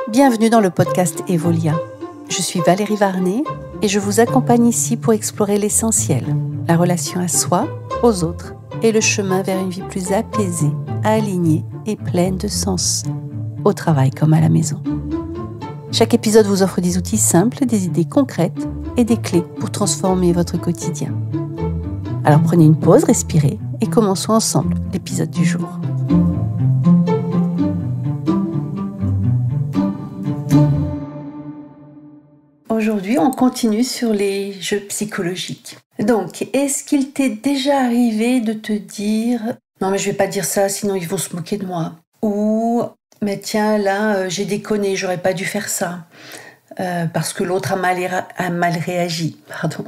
Bienvenue dans le podcast Evolia. Je suis Valérie Varnet et je vous accompagne ici pour explorer l'essentiel, la relation à soi, aux autres et le chemin vers une vie plus apaisée, alignée et pleine de sens, au travail comme à la maison. Chaque épisode vous offre des outils simples, des idées concrètes et des clés pour transformer votre quotidien. Alors prenez une pause, respirez et commençons ensemble l'épisode du jour. Aujourd'hui, on continue sur les jeux psychologiques. Donc, est-ce qu'il t'est déjà arrivé de te dire « Non mais je vais pas dire ça, sinon ils vont se moquer de moi » ou « Mais tiens, là, j'ai déconné, j'aurais pas dû faire ça. Parce que l'autre a mal réagi. » Pardon.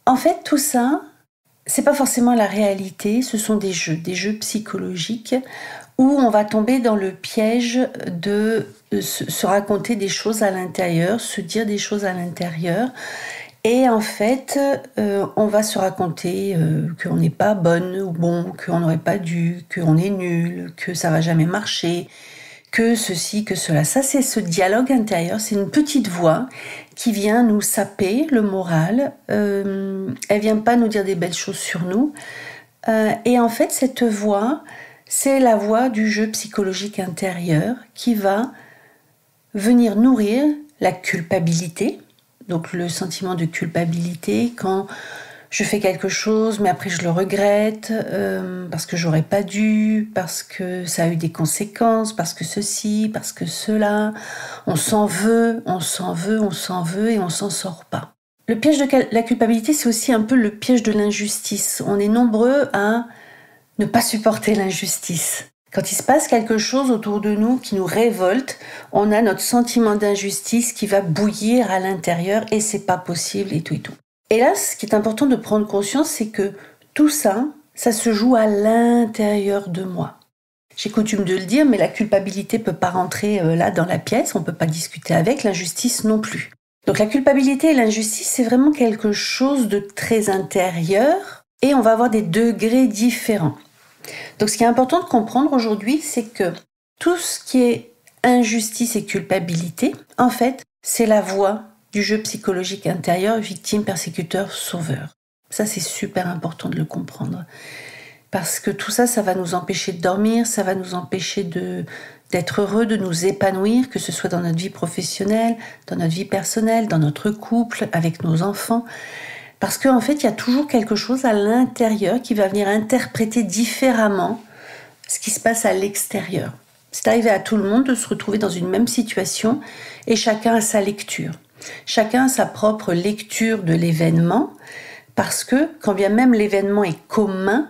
En fait, tout ça, c'est pas forcément la réalité, ce sont des jeux psychologiques où on va tomber dans le piège de se raconter des choses à l'intérieur, se dire des choses à l'intérieur. Et en fait, on va se raconter qu'on n'est pas bonne ou bon, qu'on n'aurait pas dû, qu'on est nul, que ça va jamais marcher, que ceci, que cela. Ça, c'est ce dialogue intérieur, c'est une petite voix qui vient nous saper le moral. Elle vient pas nous dire des belles choses sur nous. Et en fait, cette voix, c'est la voix du jeu psychologique intérieur qui va venir nourrir la culpabilité. Donc le sentiment de culpabilité quand je fais quelque chose, mais après je le regrette, parce que j'aurais pas dû, parce que ça a eu des conséquences, parce que ceci, parce que cela. On s'en veut et on s'en sort pas. Le piège de la culpabilité, c'est aussi un peu le piège de l'injustice. On est nombreux à ne pas supporter l'injustice. Quand il se passe quelque chose autour de nous qui nous révolte, on a notre sentiment d'injustice qui va bouillir à l'intérieur et c'est pas possible et tout et tout. Et là, ce qui est important de prendre conscience, c'est que tout ça, ça se joue à l'intérieur de moi. J'ai coutume de le dire, mais la culpabilité peut pas rentrer là dans la pièce, on peut pas discuter avec, l'injustice non plus. Donc la culpabilité et l'injustice, c'est vraiment quelque chose de très intérieur et on va avoir des degrés différents. Donc ce qui est important de comprendre aujourd'hui, c'est que tout ce qui est injustice et culpabilité, en fait, c'est la voix du jeu psychologique intérieur, victime, persécuteur, sauveur. Ça, c'est super important de le comprendre. Parce que tout ça, ça va nous empêcher de dormir, ça va nous empêcher d'être heureux, de nous épanouir, que ce soit dans notre vie professionnelle, dans notre vie personnelle, dans notre couple, avec nos enfants. Parce qu'en fait, il y a toujours quelque chose à l'intérieur qui va venir interpréter différemment ce qui se passe à l'extérieur. C'est arrivé à tout le monde de se retrouver dans une même situation et chacun a sa lecture. Chacun a sa propre lecture de l'événement parce que, quand bien même l'événement est commun,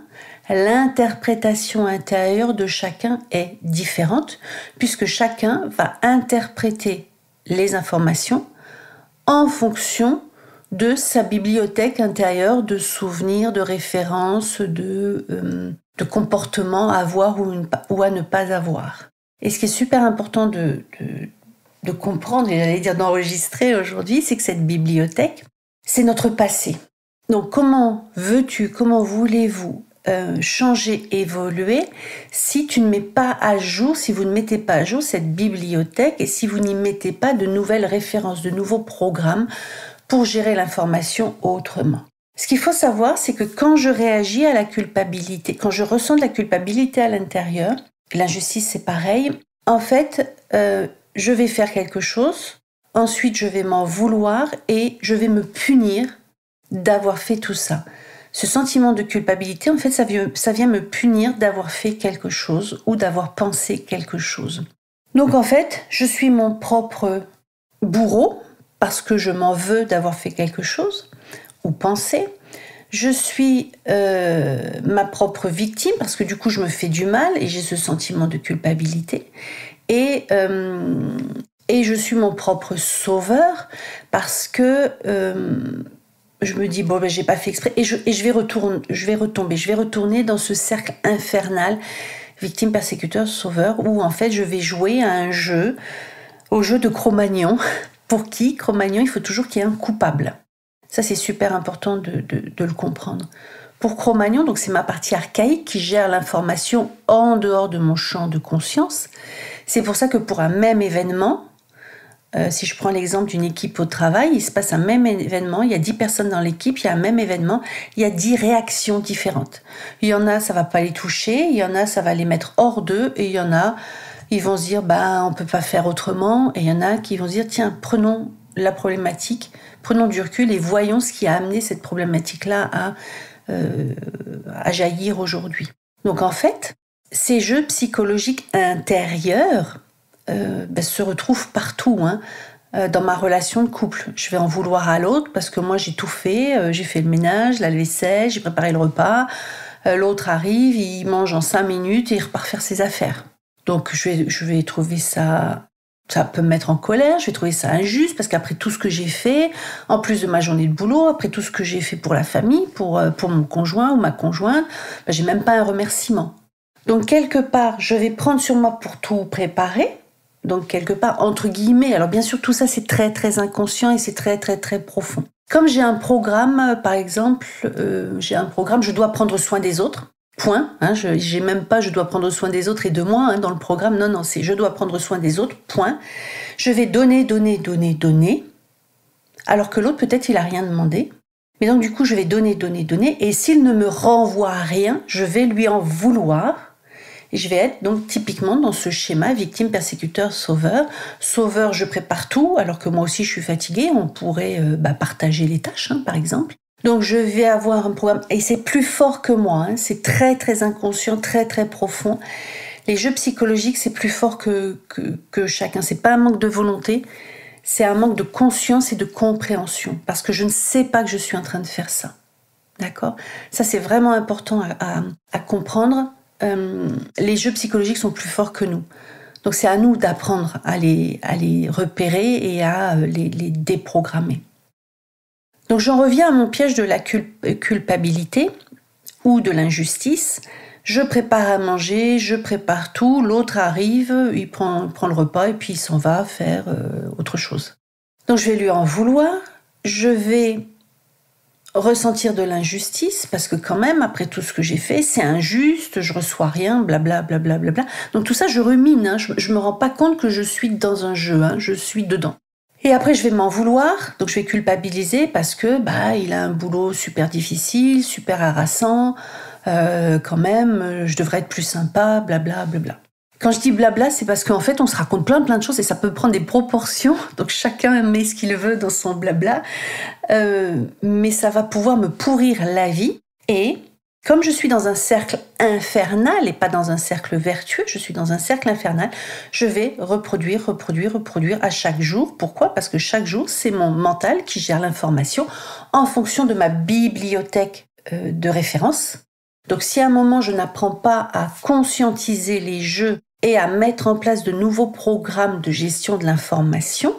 l'interprétation intérieure de chacun est différente puisque chacun va interpréter les informations en fonction de sa bibliothèque intérieure de souvenirs, de références, de comportements à avoir ou à ne pas avoir. Et ce qui est super important de comprendre, et j'allais dire d'enregistrer aujourd'hui, c'est que cette bibliothèque, c'est notre passé. Donc comment voulez-vous changer, évoluer si tu ne mets pas à jour, si vous ne mettez pas à jour cette bibliothèque et si vous n'y mettez pas de nouvelles références, de nouveaux programmes pour gérer l'information autrement. Ce qu'il faut savoir, c'est que quand je réagis à la culpabilité, quand je ressens de la culpabilité à l'intérieur, l'injustice c'est pareil, en fait, je vais faire quelque chose, ensuite je vais m'en vouloir et je vais me punir d'avoir fait tout ça. Ce sentiment de culpabilité, en fait, ça vient me punir d'avoir fait quelque chose ou d'avoir pensé quelque chose. Donc en fait, je suis mon propre bourreau, parce que je m'en veux d'avoir fait quelque chose ou pensé. Je suis ma propre victime parce que du coup je me fais du mal et j'ai ce sentiment de culpabilité. Et je suis mon propre sauveur parce que je me dis bon ben j'ai pas fait exprès et je vais retourner dans ce cercle infernal victime, persécuteur, sauveur où en fait je vais jouer à au jeu de Cro-Magnon. Pour qui, Cro-Magnon, il faut toujours qu'il y ait un coupable. Ça, c'est super important de le comprendre. Pour Cro-Magnon, donc c'est ma partie archaïque qui gère l'information en dehors de mon champ de conscience. C'est pour ça que pour un même événement, si je prends l'exemple d'une équipe au travail, il se passe un même événement, il y a 10 personnes dans l'équipe, il y a un même événement, il y a 10 réactions différentes. Il y en a, ça va pas les toucher, il y en a, ça va les mettre hors d'eux, et il y en a, ils vont se dire, on peut pas faire autrement, et il y en a qui vont se dire, tiens, prenons la problématique, prenons du recul et voyons ce qui a amené cette problématique-là à jaillir aujourd'hui. Donc en fait, ces jeux psychologiques intérieurs se retrouvent partout, dans ma relation de couple. Je vais en vouloir à l'autre parce que moi j'ai tout fait, j'ai fait le ménage, la vaisselle, j'ai préparé le repas. L'autre arrive, il mange en 5 minutes et il repart faire ses affaires. Donc je vais trouver ça peut me mettre en colère, je vais trouver ça injuste parce qu'après tout ce que j'ai fait, en plus de ma journée de boulot, après tout ce que j'ai fait pour la famille, pour mon conjoint ou ma conjointe, j'ai même pas un remerciement. Donc quelque part, je vais prendre sur moi pour tout préparer. Donc quelque part, entre guillemets, alors bien sûr tout ça c'est très très inconscient et c'est très très très profond. Comme j'ai un programme, par exemple, je dois prendre soin des autres. Point. J'ai même pas je dois prendre soin des autres et de moi dans le programme. Non, c'est je dois prendre soin des autres. Point. Je vais donner, alors que l'autre peut-être il a rien demandé. Mais donc du coup je vais donner. Et s'il ne me renvoie rien, je vais lui en vouloir. Et je vais être donc typiquement dans ce schéma victime, persécuteur, sauveur. Sauveur, je prépare tout, alors que moi aussi je suis fatiguée. On pourrait partager les tâches, par exemple. Donc je vais avoir un programme, et c'est plus fort que moi, c'est très très inconscient, très très profond. Les jeux psychologiques, c'est plus fort que chacun. C'est pas un manque de volonté, c'est un manque de conscience et de compréhension, parce que je ne sais pas que je suis en train de faire ça. D'accord ? Ça, c'est vraiment important à comprendre. Les jeux psychologiques sont plus forts que nous. Donc c'est à nous d'apprendre à les repérer et à les déprogrammer. Donc j'en reviens à mon piège de la culpabilité ou de l'injustice. Je prépare à manger, je prépare tout, l'autre arrive, il prend le repas et puis il s'en va faire autre chose. Donc je vais lui en vouloir, je vais ressentir de l'injustice parce que quand même, après tout ce que j'ai fait, c'est injuste, je reçois rien, blablabla. Donc tout ça, je rumine, je me rends pas compte que je suis dans un jeu, je suis dedans. Et après, je vais m'en vouloir, donc je vais culpabiliser parce que il a un boulot super difficile, super harassant, quand même, je devrais être plus sympa, blablabla. Quand je dis blabla, c'est parce qu'en fait, on se raconte plein de choses et ça peut prendre des proportions, donc chacun met ce qu'il veut dans son blabla, mais ça va pouvoir me pourrir la vie. Et comme je suis dans un cercle infernal et pas dans un cercle vertueux, je suis dans un cercle infernal, je vais reproduire à chaque jour. Pourquoi ? Parce que chaque jour, c'est mon mental qui gère l'information en fonction de ma bibliothèque de référence. Donc si à un moment, je n'apprends pas à conscientiser les jeux et à mettre en place de nouveaux programmes de gestion de l'information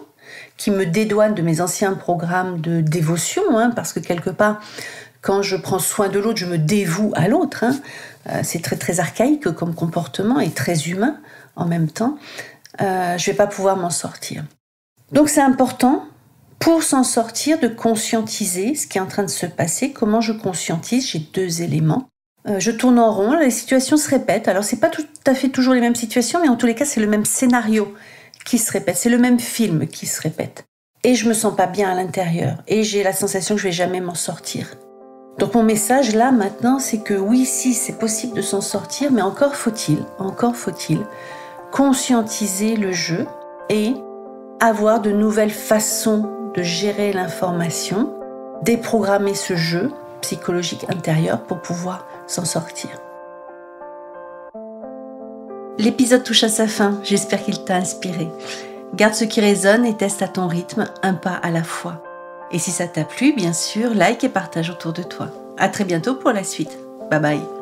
qui me dédouanent de mes anciens programmes de dévotion, parce que quelque part, quand je prends soin de l'autre, je me dévoue à l'autre. C'est très très archaïque comme comportement et très humain en même temps. Je vais pas pouvoir m'en sortir. Donc c'est important pour s'en sortir de conscientiser ce qui est en train de se passer. Comment je conscientise ? J'ai 2 éléments. Je tourne en rond, les situations se répètent. Alors c'est pas tout à fait toujours les mêmes situations, mais en tous les cas c'est le même scénario qui se répète, c'est le même film qui se répète. Et je me sens pas bien à l'intérieur et j'ai la sensation que je vais jamais m'en sortir. Donc mon message là maintenant, c'est que oui, si c'est possible de s'en sortir, mais encore faut-il conscientiser le jeu et avoir de nouvelles façons de gérer l'information, déprogrammer ce jeu psychologique intérieur pour pouvoir s'en sortir. L'épisode touche à sa fin, j'espère qu'il t'a inspiré. Garde ce qui résonne et teste à ton rythme, un pas à la fois. Et si ça t'a plu, bien sûr, like et partage autour de toi. À très bientôt pour la suite. Bye bye.